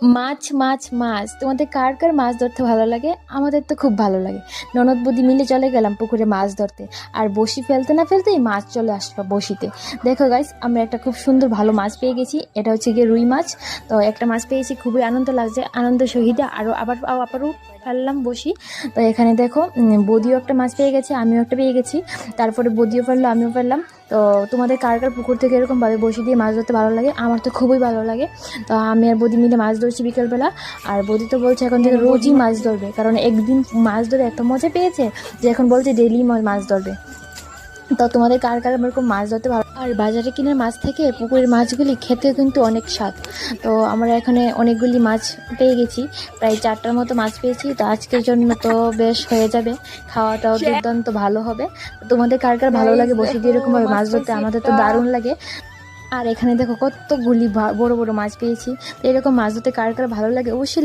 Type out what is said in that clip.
মাছ মাছ মাছ, তোমাদের কার কার মাছ ধরতে ভালো লাগে? আমাদের তো খুব ভালো লাগে। ননদ বৌদি মিলে চলে গেলাম পুকুরে মাছ ধরতে, আর বসি ফেলতে না ফেলতেই মাছ চলে আসলো বসিতে। দেখো গাইস, আমরা একটা খুব সুন্দর ভালো মাছ পেয়ে গেছি, এটা হচ্ছে গিয়ে রুই মাছ। তো একটা মাছ পেয়েছি, খুবই আনন্দ লাগছে, আনন্দ সহিতে আবারও ফেললাম বসি। তো এখানে দেখো বৌদিও একটা মাছ পেয়ে গেছে, আমিও একটা পেয়ে গেছি, তারপরে বৌদিও ফেললো, আমিও ফেললাম। তো তোমাদের কার কার পুকুর থেকে এরকমভাবে বসি দিয়ে মাছ ধরতে ভালো লাগে? আমার তো খুবই ভালো লাগে। তো আমি আর বৌদি মিলে মাছ ধরছি বিকেলবেলা। আর বৌদি তো বলছে এখন থেকে রোজই মাছ ধরবে, কারণ একদিন মাছ ধরে এত মজা পেয়েছে যে এখন বলছে ডেইলি মাছ ধরবে। তো তোমাদের কার কার এরকম মাছ ধরতে ভালো? আর বাজারে কিনে মাছ থেকে পুকুরের মাছগুলি খেতে কিন্তু অনেক স্বাদ। তো আমরা এখানে অনেকগুলি মাছ পেয়ে গেছি, প্রায় 4টার মতো মাছ পেয়েছি। তো আজকের জন্য তো বেশ হয়ে যাবে, খাওয়াটাও দুর্দান্ত ভালো হবে। তো তোমাদের কার কার ভালো লাগে বসে দিয়ে এরকমভাবে মাছ ধরতে? আমাদের তো দারুণ লাগে। আর এখানে দেখো কতগুলি বড় বড় মাছ পেয়েছি। তো এরকম মাছ ধরতে কার কার ভালো লাগে অবশ্যই